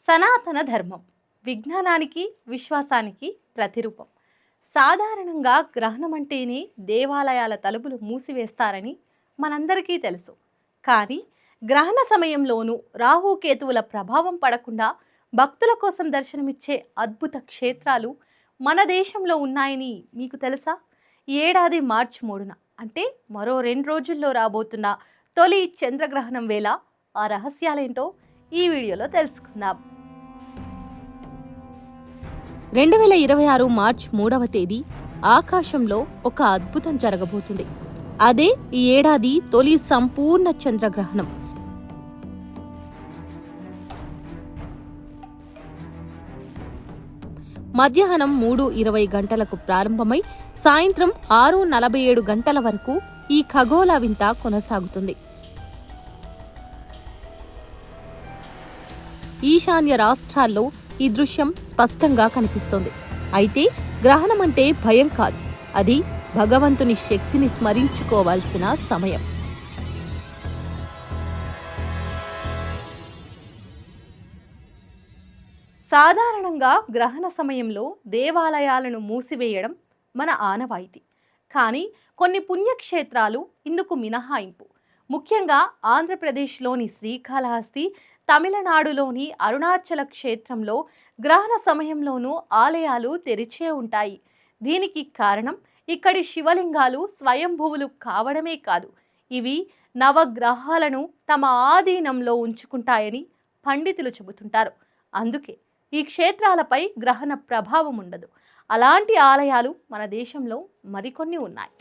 సనాతన ధర్మం విజ్ఞానానికి విశ్వాసానికి ప్రతిరూపం. సాధారణంగా గ్రహణం అంటేనే దేవాలయాల తలుపులు మూసివేస్తారని మనందరికీ తెలుసు. కానీ గ్రహణ సమయంలోనూ రాహుకేతువుల ప్రభావం పడకుండా భక్తుల కోసం దర్శనమిచ్చే అద్భుత క్షేత్రాలు మన దేశంలో ఉన్నాయని మీకు తెలుసా? ఈ ఏడాది మార్చి 3న అంటే మరో 2 రోజుల్లో రాబోతున్న తొలి చంద్రగ్రహణం వేళ ఆ రహస్యాలేంటో ఈ వీడియోలో తెలుసుకుందాం. 2026 మార్చి 3వ తేదీ ఆకాశంలో ఒక అద్భుతం జరగబోతుంది. అదే ఈ ఏడాది తొలి సంపూర్ణ చంద్రగ్రహణం. మధ్యాహ్నం 3:20 గంటలకు ప్రారంభమై సాయంత్రం 6:47 గంటల వరకు ఈ ఖగోళ వింత కొనసాగుతుంది. ఈశాన్య రాష్ట్రాల్లో ఈ దృశ్యం స్పష్టంగా కనిపిస్తోంది. అయితే గ్రహణం అంటే భయం కాదు, అది భగవంతుని శక్తిని స్మరించుకోవాల్సిన సమయం. సాధారణంగా గ్రహణ సమయంలో దేవాలయాలను మూసివేయడం మన ఆనవాయితీ. కానీ కొన్ని పుణ్యక్షేత్రాలు ఇందుకు మినహాయింపు. ముఖ్యంగా ఆంధ్రప్రదేశ్లోని శ్రీకాళహస్తి, తమిళనాడులోని అరుణాచల క్షేత్రంలో గ్రహణ సమయంలోనూ ఆలయాలు తెరిచే ఉంటాయి. దీనికి కారణం ఇక్కడి శివలింగాలు స్వయంభువులు కావడమే కాదు, ఇవి నవగ్రహాలను తమ ఆధీనంలో ఉంచుకుంటాయని పండితులు చెబుతుంటారు. అందుకే ఈ క్షేత్రాలపై గ్రహణ ప్రభావం ఉండదు. అలాంటి ఆలయాలు మన దేశంలో మరికొన్ని ఉన్నాయి.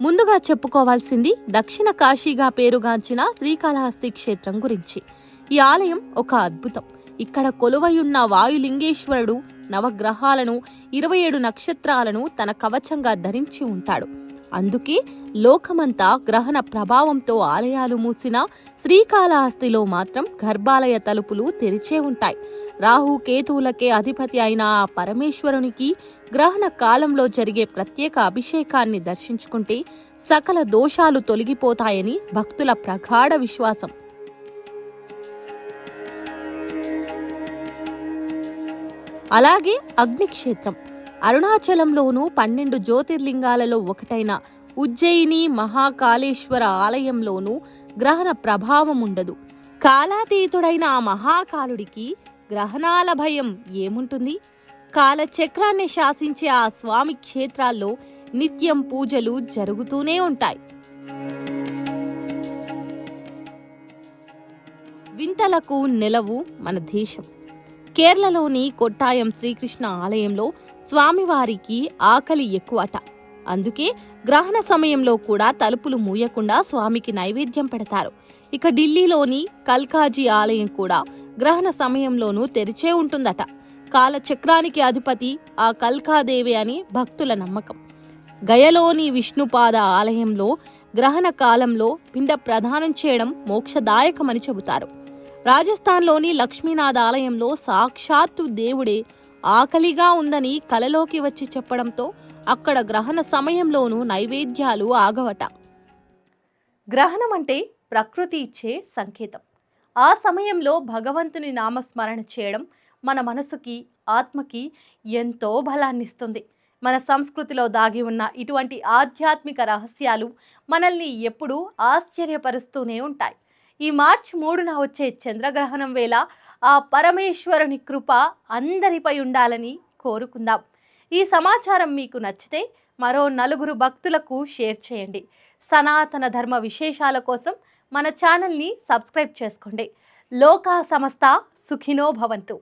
ముందుగా చెప్పుకోవాల్సింది దక్షిణ కాశీగా పేరుగాంచిన శ్రీకాళహస్తి క్షేత్రం గురించి. ఈ ఆలయం ఒక అద్భుతం. ఇక్కడ కొలువయున్న వాయులింగేశ్వరుడు నవగ్రహాలను 27 నక్షత్రాలను తన కవచంగా ధరించి ఉంటాడు. అందుకే లోకమంతా గ్రహణ ప్రభావంతో ఆలయాలు మూసినా శ్రీకాళహస్తిలో మాత్రం గర్భాలయ తలుపులు తెరిచే ఉంటాయి. రాహుకేతువులకే అధిపతి అయిన ఆ పరమేశ్వరునికి గ్రహణ కాలంలో జరిగే ప్రత్యేక అభిషేకాన్ని దర్శించుకుంటే సకల దోషాలు తొలగిపోతాయని భక్తుల ప్రగాఢ విశ్వాసం. అలాగే అగ్నిక్షేత్రం అరుణాచలంలోనూ 12 జ్యోతిర్లింగాలలో ఒకటైన ఉజ్జయిని మహాకాళేశ్వర ఆలయంలోనూ గ్రహణ ప్రభావం ఉండదు. కాలాతీతుడైన ఆ మహాకాలుడికి గ్రహణాల భయం ఏముంటుంది? కాలచక్రాన్ని శాసించే ఆ స్వామి క్షేత్రాల్లో నిత్యం పూజలు జరుగుతూనే ఉంటాయి. వింతలకు నెలవు మన దేశం. కేరళలోని కొట్టాయం శ్రీకృష్ణ ఆలయంలో స్వామివారికి ఆకలి ఎక్కువట. అందుకే గ్రహణ సమయంలో కూడా తలుపులు మూయకుండా స్వామికి నైవేద్యం పెడతారు. ఇక ఢిల్లీలోని కల్కాజీ ఆలయం కూడా గ్రహణ సమయంలోనూ తెరిచే ఉంటుందట. కాలచక్రానికి అధిపతి ఆ కల్కాదేవి అని భక్తుల నమ్మకం. గయలోని విష్ణుపాద ఆలయంలో గ్రహణ కాలంలో పిండ ప్రదానం చేయడం మోక్షదాయకమని చెబుతారు. రాజస్థాన్లోని లక్ష్మీనాథ ఆలయంలో సాక్షాత్తు దేవుడే ఆకలిగా ఉందని కలలోకి వచ్చి చెప్పడంతో అక్కడ గ్రహణ సమయంలోనూ నైవేద్యాలు ఆగవట. గ్రహణం అంటే ప్రకృతి ఇచ్చే సంకేతం. ఆ సమయంలో భగవంతుని నామస్మరణ చేయడం మన మనసుకి, ఆత్మకి ఎంతో బలాన్నిస్తుంది. మన సంస్కృతిలో దాగి ఉన్న ఇటువంటి ఆధ్యాత్మిక రహస్యాలు మనల్ని ఎప్పుడూ ఆశ్చర్యపరుస్తూనే ఉంటాయి. ఈ మార్చి 3న వచ్చే చంద్రగ్రహణం వేళ ఆ పరమేశ్వరుని కృప అందరిపై ఉండాలని కోరుకుందాం. ఈ సమాచారం మీకు నచ్చితే మరో 4 భక్తులకు షేర్ చేయండి. సనాతన ధర్మ విశేషాల కోసం మన ఛానల్ని సబ్స్క్రైబ్ చేసుకోండి. లోకా సమస్త సుఖినో భవంతు.